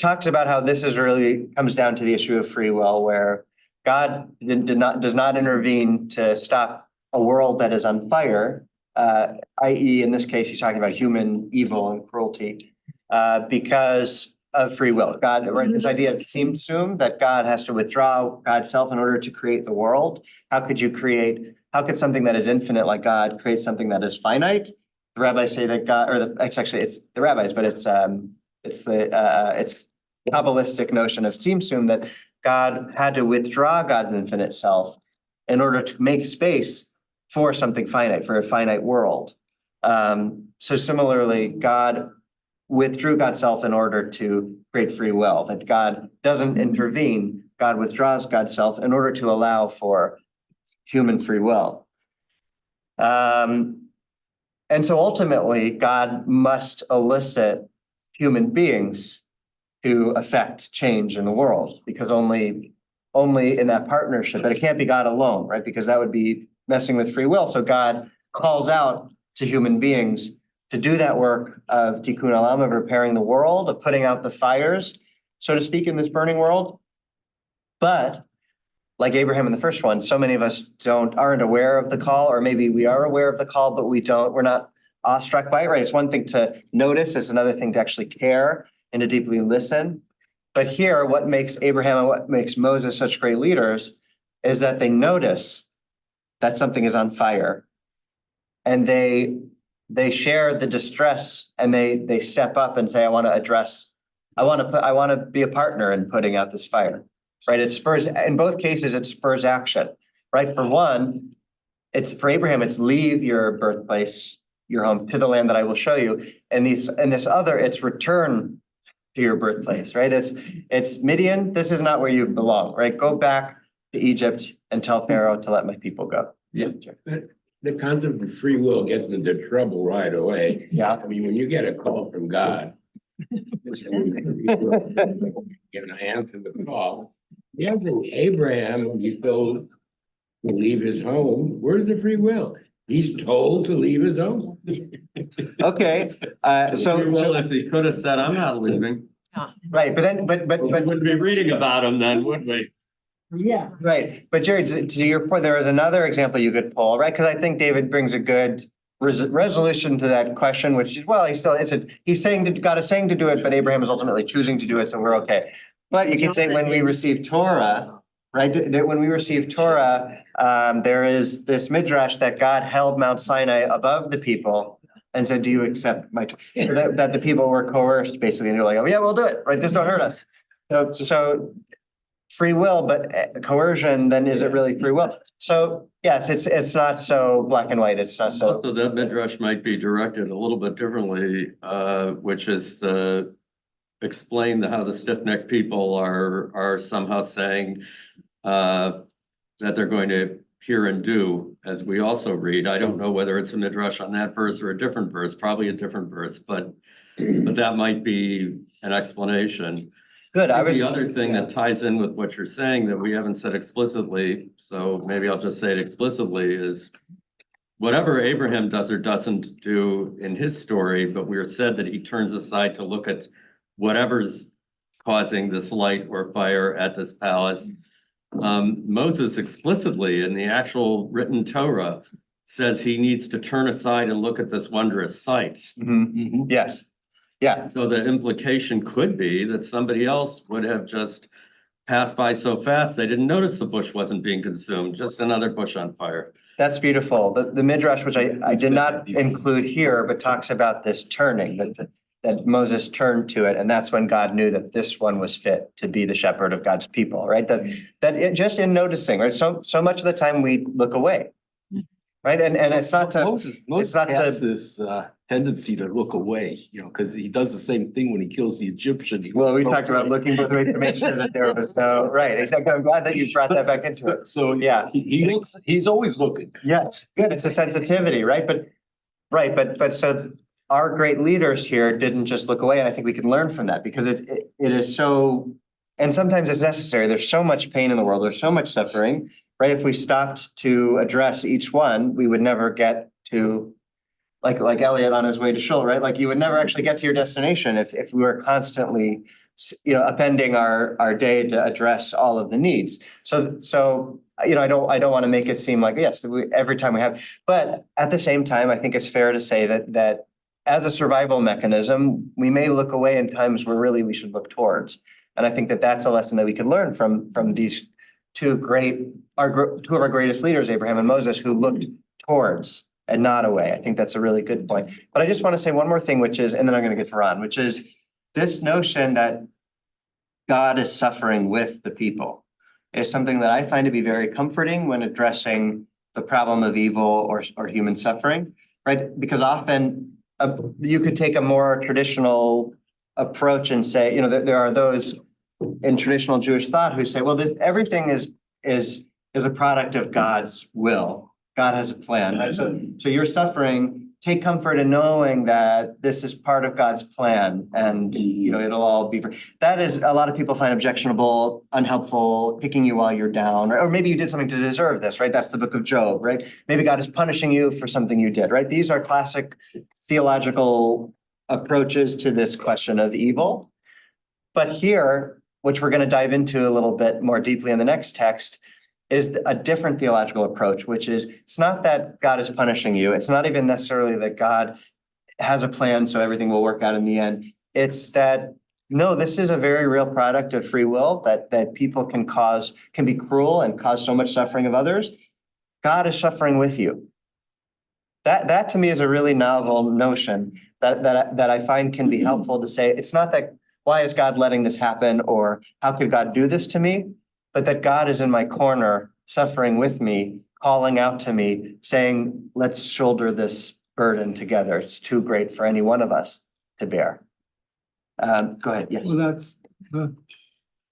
talks about how this is really comes down to the issue of free will, where God does not intervene to stop a world that is on fire, i.e., in this case, he's talking about human evil and cruelty, because of free will. God, right? This idea of tzimtzum, that God has to withdraw God's self in order to create the world. How could something that is infinite like God create something that is finite? The rabbis say that God, it's the rabbis, but it's Kabbalistic notion of tzimtzum, that God had to withdraw God's infinite self in order to make space for something finite, for a finite world. So similarly, God withdrew God's self in order to create free will, that God doesn't intervene, God withdraws God's self in order to allow for human free will. And so ultimately, God must elicit human beings to affect change in the world, because only in that partnership, but it can't be God alone, right? Because that would be messing with free will. So God calls out to human beings to do that work of tikkun olam, of repairing the world, of putting out the fires, so to speak, in this burning world. But like Abraham in the first one, so many of us aren't aware of the call, or maybe we are aware of the call, but we're not awestruck by it, right? It's one thing to notice, it's another thing to actually care and to deeply listen. But here, what makes Abraham and what makes Moses such great leaders is that they notice that something is on fire. And they share the distress, and they step up and say, I want to be a partner in putting out this fire. Right? In both cases, it spurs action. Right? For one, for Abraham, it's leave your birthplace, your home, to the land that I will show you. And this other, it's return to your birthplace, right? It's Midian, this is not where you belong, right? Go back to Egypt and tell Pharaoh to let my people go. Yeah, the concept of free will gets into trouble right away. Yeah. I mean, when you get a call from God, get an answer to the call. Yeah, Abraham, when he's told to leave his home, where's the free will? He's told to leave his home. Okay, Well, if he could have said, I'm not leaving, right, but we wouldn't be reading about him then, would we? Yeah. right, but Jerry, to your point, there was another example you could pull, right? Because I think David brings a good resolution to that question, which is, well, he's saying that God is saying to do it, but Abraham is ultimately choosing to do it, so we're okay. But you can say when we receive Torah, right? That when we receive Torah, there is this Midrash that God held Mount Sinai above the people and said, do you accept my Torah? That the people were coerced, basically, and they're like, oh yeah, we'll do it, right? Just don't hurt us. So free will, but coercion, then is it really free will? So yes, it's not so black and white. It's not so. Also, that Midrash might be directed a little bit differently, which is to explain how the stiff-necked people are somehow saying that they're going to hear and do, as we also read. I don't know whether it's a Midrash on that verse or a different verse, probably a different verse, but that might be an explanation. Good. The other thing that ties in with what you're saying that we haven't said explicitly, so maybe I'll just say it explicitly, is whatever Abraham does or doesn't do in his story, but we are said that he turns aside to look at whatever's causing this light or fire at this palace. Moses explicitly in the actual written Torah says he needs to turn aside and look at this wondrous sights. Yes. Yeah. So the implication could be that somebody else would have just passed by so fast they didn't notice the bush wasn't being consumed, just another bush on fire. That's beautiful. The Midrash, which I did not include here, but talks about this turning, that Moses turned to it, and that's when God knew that this one was fit to be the shepherd of God's people, right? Just in noticing, right? So much of the time we look away, right? And it's not to Moses has this tendency to look away, because he does the same thing when he kills the Egyptian. Well, we talked about looking both ways to make sure that there was no, right, exactly. I'm glad that you brought that back into it. So yeah, he's always looking. Yes, good. It's a sensitivity, right? But so our great leaders here didn't just look away, and I think we can learn from that because it is so, and sometimes it's necessary. There's so much pain in the world. There's so much suffering, right? If we stopped to address each one, we would never get to, like Elliot on his way to Shul, right? Like you would never actually get to your destination if we were constantly, appending our day to address all of the needs. So I don't want to make it seem like, yes, every time we have, but at the same time, I think it's fair to say that as a survival mechanism, we may look away in times where really we should look towards. And I think that that's a lesson that we could learn from these two of our greatest leaders, Abraham and Moses, who looked towards and not away. I think that's a really good point. But I just want to say one more thing, which is, and then I'm going to get to Ron, which is this notion that God is suffering with the people is something that I find to be very comforting when addressing the problem of evil or human suffering, right? Because often you could take a more traditional approach and say, there are those in traditional Jewish thought who say, well, everything is a product of God's will. God has a plan, right? So you're suffering, take comfort in knowing that this is part of God's plan and, it'll all be, that is, a lot of people find objectionable, unhelpful, kicking you while you're down, or maybe you did something to deserve this, right? That's the book of Job, right? Maybe God is punishing you for something you did, right? These are classic theological approaches to this question of evil. But here, which we're going to dive into a little bit more deeply in the next text, is a different theological approach, which is it's not that God is punishing you. It's not even necessarily that God has a plan so everything will work out in the end. It's that, no, this is a very real product of free will that people can be cruel and cause so much suffering of others. God is suffering with you. That to me is a really novel notion that I find can be helpful to say, it's not that, why is God letting this happen? Or how could God do this to me? But that God is in my corner, suffering with me, calling out to me, saying, let's shoulder this burden together. It's too great for any one of us to bear. Go ahead, yes. Well, that's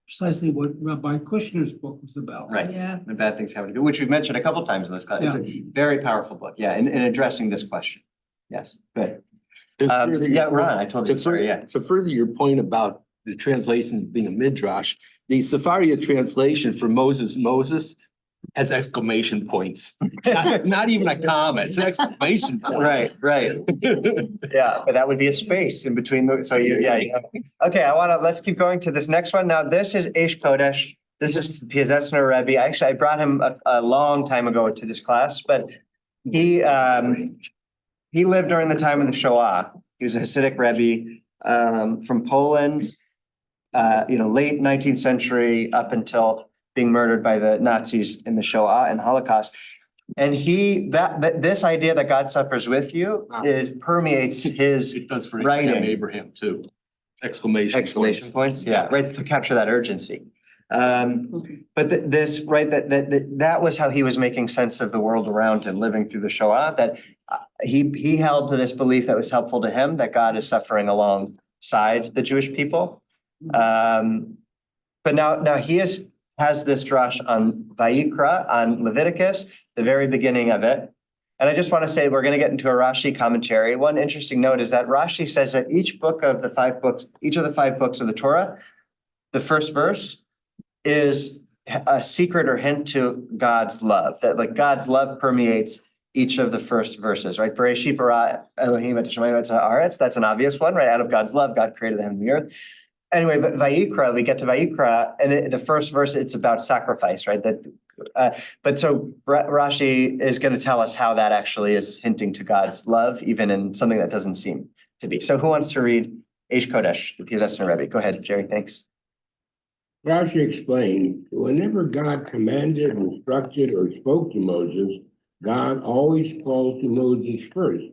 precisely what Rabbi Kushner's book was about. Right. Yeah. The bad things having to do, which we've mentioned a couple times in this class. It's a very powerful book, yeah, in addressing this question. Yes, good. Yeah, Ron, I told you, sorry, yeah. To further your point about the translation being a midrash, the Sepharia translation for Moses has exclamation points. Not even a comma, it's an exclamation point. Right. Yeah, but that would be a space in between those, so okay, let's keep going to this next one. Now, this is Eish Kodesh. This is Piaseczner Rebbe. Actually, I brought him a long time ago to this class, but he lived during the time of the Shoah. He was a Hasidic Rebbe from Poland, late 19th century up until being murdered by the Nazis in the Shoah and Holocaust. And this idea that God suffers with you permeates his It does for writing. Abraham too. Exclamation Points, yeah, right, to capture that urgency. But that was how he was making sense of the world around him, living through the Shoah, that he held to this belief that was helpful to him, that God is suffering alongside the Jewish people. But now he has this drush on Vayikra, on Leviticus, the very beginning of it. And I just want to say, we're going to get into a Rashi commentary. One interesting note is that Rashi says that each of the 5 books of the Torah, the first verse is a secret or hint to God's love, that like God's love permeates each of the first verses, right? Bereshit bara Elohim et hashamayim et haaretz. That's an obvious one, right? Out of God's love, God created the heaven and the earth. Anyway, but Vayikra, we get to Vayikra, and the first verse, it's about sacrifice, right? But so Rashi is going to tell us how that actually is hinting to God's love, even in something that doesn't seem to be. So who wants to read Eish Kodesh, the Piaseczner Rebbe? Go ahead, Jerry, thanks. Rashi explained, whenever God commanded, instructed, or spoke to Moses, God always called to Moses first.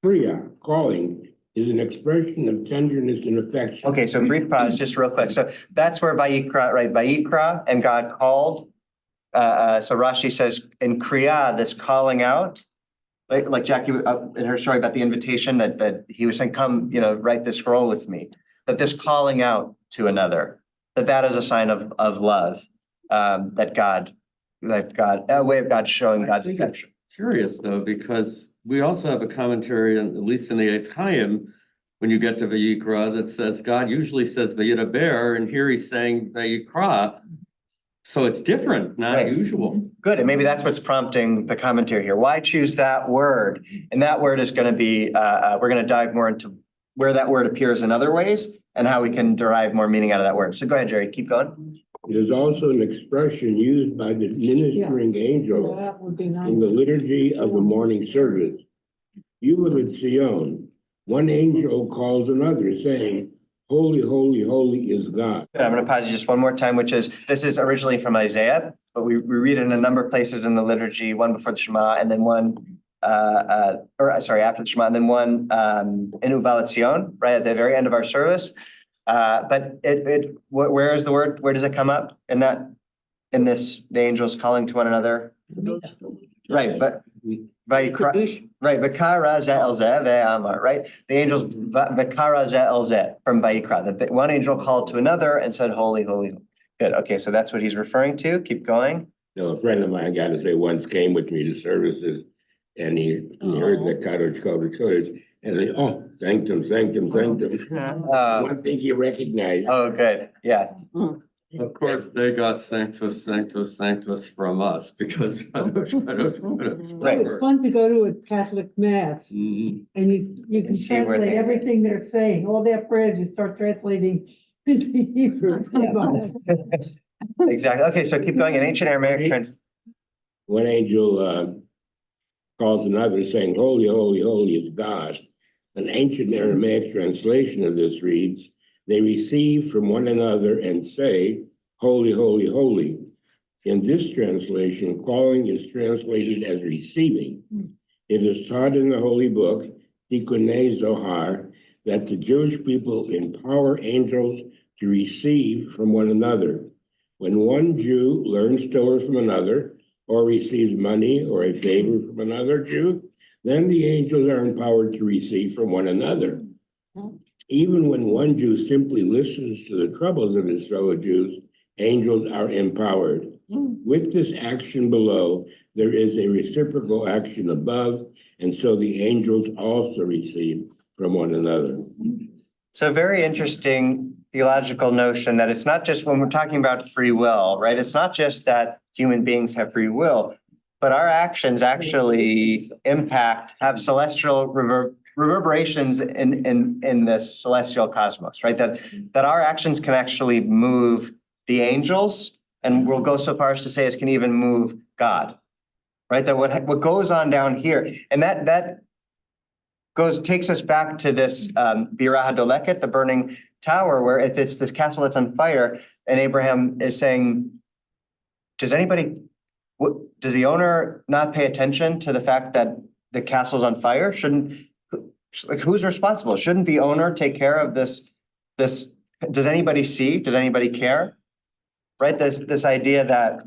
Kriya, calling, is an expression of tenderness and affection. Okay, so brief pause, just real quick. So that's where Vayikra, right? Vayikra, and God called. So Rashi says in Kriya, this calling out, like Jackie in her story about the invitation that he was saying, come, write this scroll with me. That this calling out to another, that is a sign of love, a way of God showing God's affection. Curious though, because we also have a commentary, at least in the Eitz Chaim, when you get to Vayikra, that says God usually says Vayidaber, and here he's saying Vayikra. So it's different, not usual. Good, and maybe that's what's prompting the commentary here. Why choose that word? And that word is going to be, we're going to dive more into where that word appears in other ways and how we can derive more meaning out of that word. So go ahead, Jerry, keep going. It is also an expression used by the ministering angel in the liturgy of the morning service. You live in Zion. One angel calls another, saying, holy, holy, holy is God. I'm going to pause you just one more time, this is originally from Isaiah, but we read it in a number of places in the liturgy, one before the Shema, and then one, after the Shema, and then one in Uvalat Zion, right at the very end of our service. But where is the word? Where does it come up the angels calling to one another? Right, but Vayikra, right, V'kara ze el zeh ve'amar, right? The angels V'kara ze el zeh from Vayikra. That one angel called to another and said, holy, holy. Good. Okay, so that's what he's referring to. Keep going. A friend of mine, got to say, once came with me to services, and he heard the Kodesh, and he, sanctum. One thing he recognized. Oh, good. Yeah. Of course, they got sanctus, sanctus, sanctus from us because. It's fun to go to a Catholic mass and you can see where translate everything they're saying, all their prayers, you start translating into Hebrew. Exactly. Okay, so keep going. In ancient Aramaic One angel calls another saying, holy, holy, holy is God. An ancient Aramaic translation of this reads, they receive from one another and say, holy, holy, holy. In this translation, calling is translated as receiving. It is taught in the holy book, Tikkunei Zohar, that the Jewish people empower angels to receive from one another. When one Jew learns Torah from another, or receives money or a favor from another Jew, then the angels are empowered to receive from one another. Even when one Jew simply listens to the troubles of his fellow Jews, angels are empowered. With this action below, there is a reciprocal action above, and so the angels also receive from one another. So very interesting theological notion that it's not just when we're talking about free will, right? It's not just that human beings have free will, but our actions actually have celestial reverberations in this celestial cosmos, right? That our actions can actually move the angels, and we'll go so far as to say it can even move God, right? That what goes on down here, and that takes us back to this Bira HaDoleket, the burning tower, where if it's this castle that's on fire, and Abraham is saying, does the owner not pay attention to the fact that the castle's on fire? Who's responsible? Shouldn't the owner take care of this? Does anybody see? Does anybody care? Right? This idea that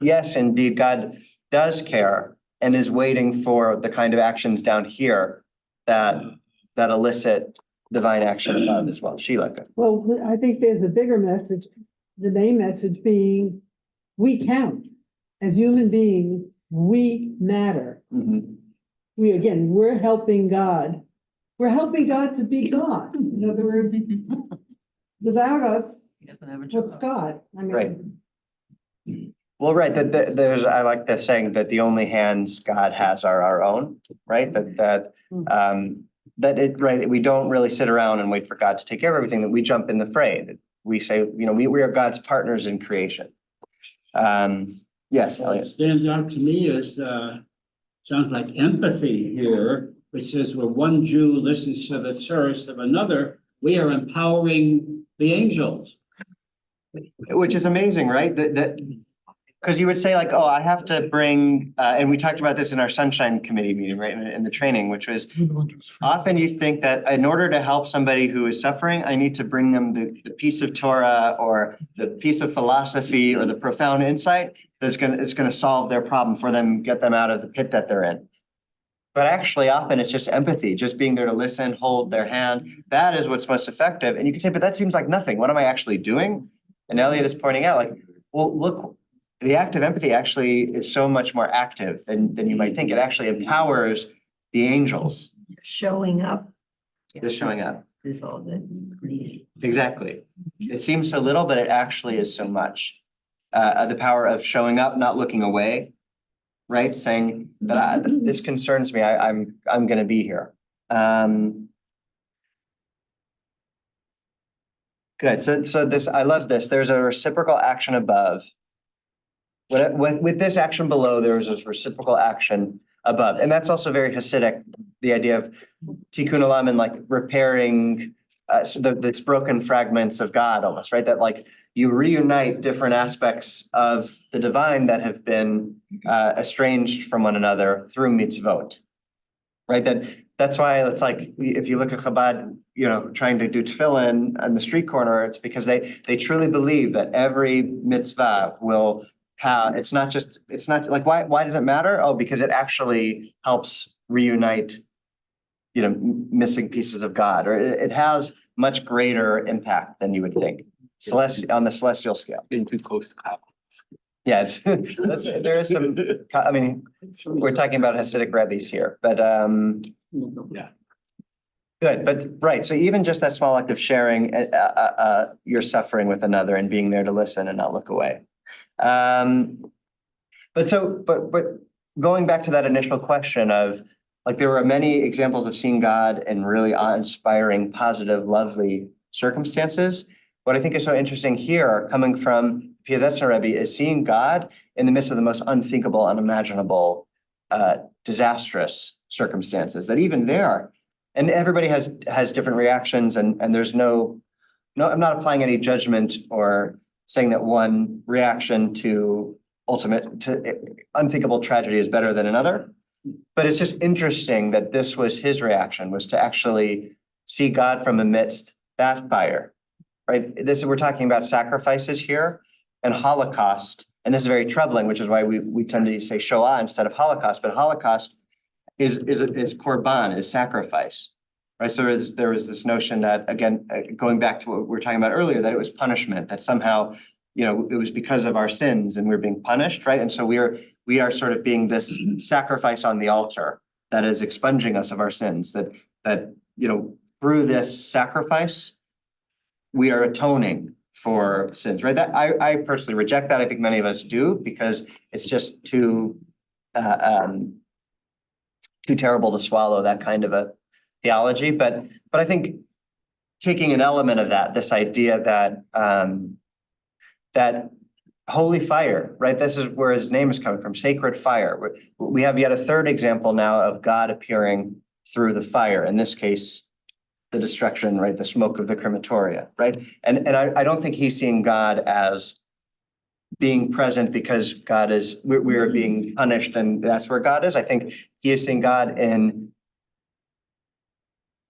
yes, indeed, God does care and is waiting for the kind of actions down here that elicit divine action above as well. Sheila. Well, I think there's a bigger message, the main message being, we count. As human beings, we matter. We're helping God. We're helping God to be God. In other words, without us, what's God? I mean, Right. Well, right. I like the saying that the only hands God has are our own, right? We don't really sit around and wait for God to take care of everything, that we jump in the fray. That we say, we are God's partners in creation. Yes, What Elliot. stands out to me is, sounds like empathy here, which says where one Jew listens to the service of another, we are empowering the angels. Which is amazing, right? Because you would say like, oh, I have to bring, and we talked about this in our Sunshine Committee meeting, right, in the training, which was often you think that in order to help somebody who is suffering, I need to bring them the piece of Torah or the piece of philosophy or the profound insight that's gonna solve their problem for them, get them out of the pit that they're in. But actually, often it's just empathy, just being there to listen, hold their hand. That is what's most effective. And you can say, but that seems like nothing. What am I actually doing? And Elliot is pointing out, like, well, look, the act of empathy actually is so much more active than you might think. It actually empowers the angels. Showing up Just showing up. is all that needed. Exactly. It seems so little, but it actually is so much. The power of showing up, not looking away, right? Saying that this concerns me. I'm going to be here. Good. So this, I love this. There's a reciprocal action above. With this action below, there is a reciprocal action above. And that's also very Hasidic, the idea of tikkun olam and like repairing this broken fragments of God almost, right? That like you reunite different aspects of the divine that have been estranged from one another through mitzvot, right? That's why it's like, if you look at Chabad, trying to do tefillin on the street corner, it's because they truly believe that every mitzvah will have, it's not like, why does it matter? Oh, because it actually helps reunite, missing pieces of God, or it has much greater impact than you would think. On the celestial scale. Getting too close to God. Yeah, there is some, I mean, we're talking about Hasidic rabbis here, but Yeah. good, but right. So even just that small act of sharing your suffering with another and being there to listen and not look away. But going back to that initial question of Like there were many examples of seeing God in really awe-inspiring, positive, lovely circumstances. What I think is so interesting here, coming from Piazetzner Rebbe, is seeing God in the midst of the most unthinkable, unimaginable, disastrous circumstances. That even there, and everybody has different reactions, and there's no, I'm not applying any judgment or saying that one reaction to unthinkable tragedy is better than another. But it's just interesting that this was his reaction, was to actually see God from amidst that fire, right? We're talking about sacrifices here and Holocaust, and this is very troubling, which is why we tend to say Shoah instead of Holocaust, but Holocaust is korban, is sacrifice, right? So there was this notion that, again, going back to what we were talking about earlier, that it was punishment, that somehow, it was because of our sins and we're being punished, right? And so we are sort of being this sacrifice on the altar that is expunging us of our sins, that through this sacrifice, we are atoning for sins, right? That I personally reject that. I think many of us do, because it's just too terrible to swallow that kind of a theology. But I think taking an element of that, this idea that holy fire, right? This is where his name is coming from, sacred fire. We have yet a third example now of God appearing through the fire. In this case, the destruction, right? The smoke of the crematoria, right? And I don't think he's seeing God as being present because we're being punished and that's where God is. I think he is seeing God in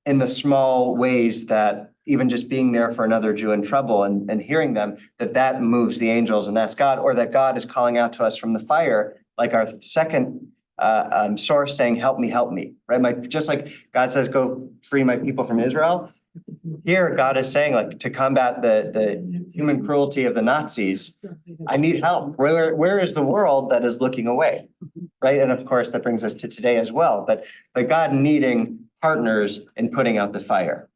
the small ways that even just being there for another Jew in trouble and hearing them, that moves the angels and that's God, or that God is calling out to us from the fire, like our second source saying, help me, right? Just like God says, go free my people from Israel. Here, God is saying, like, to combat the human cruelty of the Nazis, I need help. Where is the world that is looking away, right? And of course, that brings us to today as well. But God needing partners in putting out the fire,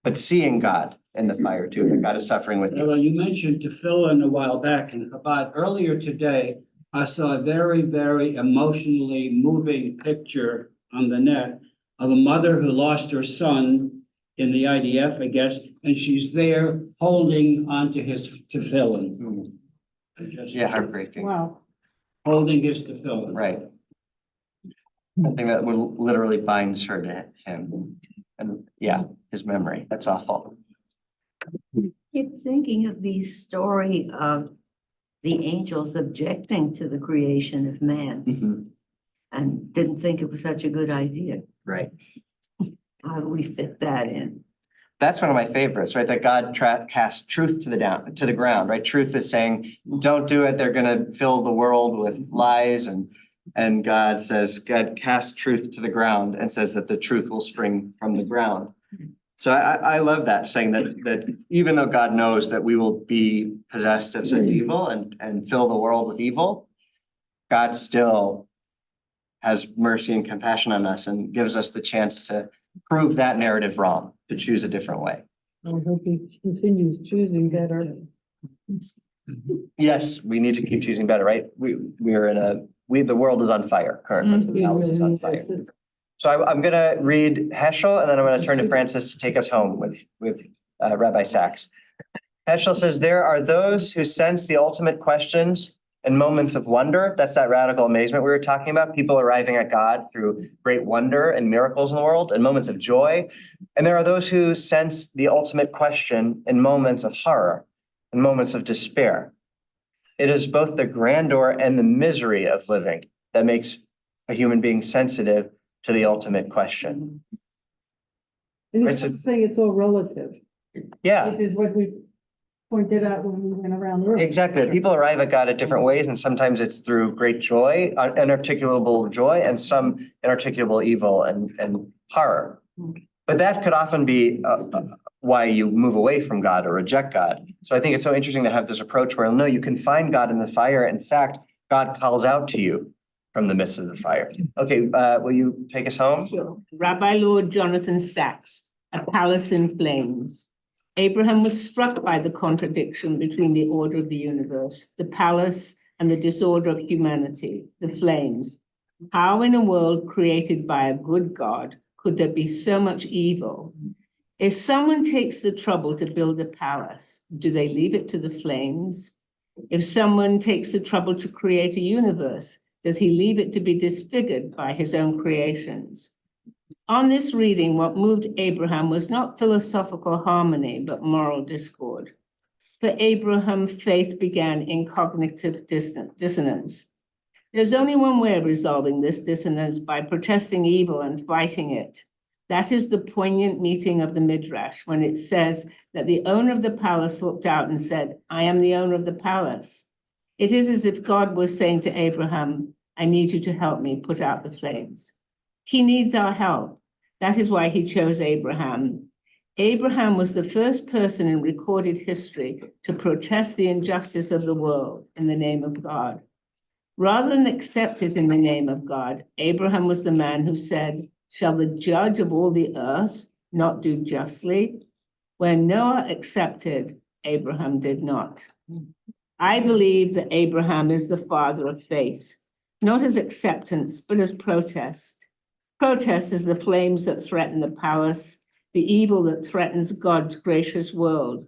but seeing God in the fire too, that God is suffering with you. Well, you mentioned tefillin a while back in Chabad. Earlier today, I saw a very, very emotionally moving picture on the net of a mother who lost her son in the IDF, I guess, and she's there holding onto his tefillin. Yeah, heartbreaking. Wow. Holding his tefillin. Right. Something that literally binds her to him. And yeah, his memory. That's awful. I keep thinking of the story of the angels objecting to the creation of man and didn't think it was such a good idea. Right. How do we fit that in? That's one of my favorites, right? That God casts truth to the ground, right? Truth is saying, don't do it. They're going to fill the world with lies. And God says, God casts truth to the ground and says that the truth will spring from the ground. So I love that, saying that even though God knows that we will be possessed of such evil and fill the world with evil, God still has mercy and compassion on us and gives us the chance to prove that narrative wrong, to choose a different way. I hope he continues choosing better. Yes, we need to keep choosing better, right? The world is on fire currently. The house is on fire. So I'm going to read Heschel, and then I'm going to turn to Francis to take us home with Rabbi Sachs. Heschel says, there are those who sense the ultimate questions and moments of wonder. That's that radical amazement we were talking about, people arriving at God through great wonder and miracles in the world and moments of joy. And there are those who sense the ultimate question in moments of horror and moments of despair. It is both the grandeur and the misery of living that makes a human being sensitive to the ultimate question. And Right, he's so- saying it's all relative. Yeah. Which is what we pointed out when we went around the room. Exactly. People arrive at God at different ways, and sometimes it's through great joy, inarticulable joy, and some inarticulable evil and horror. But that could often be why you move away from God or reject God. So I think it's so interesting to have this approach where, no, you can find God in the fire. In fact, God calls out to you from the midst of the fire. Okay, will you take us home? Sure. Rabbi Lord Jonathan Sachs, A Palace in Flames. Abraham was struck by the contradiction between the order of the universe, the palace, and the disorder of humanity, the flames. How in a world created by a good God could there be so much evil? If someone takes the trouble to build a palace, do they leave it to the flames? If someone takes the trouble to create a universe, does he leave it to be disfigured by his own creations? On this reading, what moved Abraham was not philosophical harmony, but moral discord. For Abraham, faith began in cognitive dissonance. There's only one way of resolving this dissonance, by protesting evil and fighting it. That is the poignant meeting of the Midrash, when it says that the owner of the palace looked out and said, I am the owner of the palace. It is as if God was saying to Abraham, I need you to help me put out the flames. He needs our help. That is why he chose Abraham. Abraham was the first person in recorded history to protest the injustice of the world in the name of God. Rather than accept it in the name of God, Abraham was the man who said, shall the judge of all the earth not do justly? When Noah accepted, Abraham did not. I believe that Abraham is the father of faith, not as acceptance, but as protest. Protest is the flames that threaten the palace, the evil that threatens God's gracious world.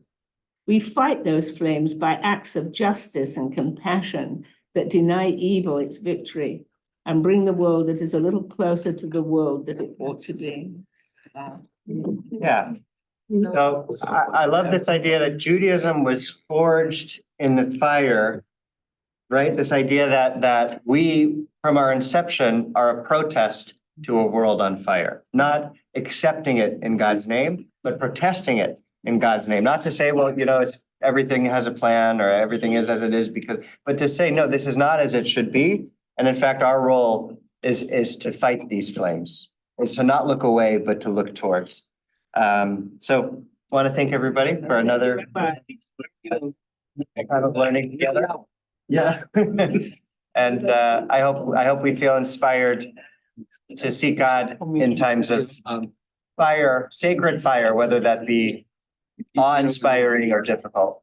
We fight those flames by acts of justice and compassion that deny evil its victory and bring the world that is a little closer to the world that it ought to be. Yeah. So I love this idea that Judaism was forged in the fire, right? This idea that we, from our inception, are a protest to a world on fire, not accepting it in God's name, but protesting it in God's name. Not to say, well, it's everything has a plan or everything is as it is but to say, no, this is not as it should be. And in fact, our role is to fight these flames, is to not look away, but to look towards. So want to thank everybody for another kind of learning together. Yeah. And I hope we feel inspired to seek God in times of fire, sacred fire, whether that be awe-inspiring or difficult.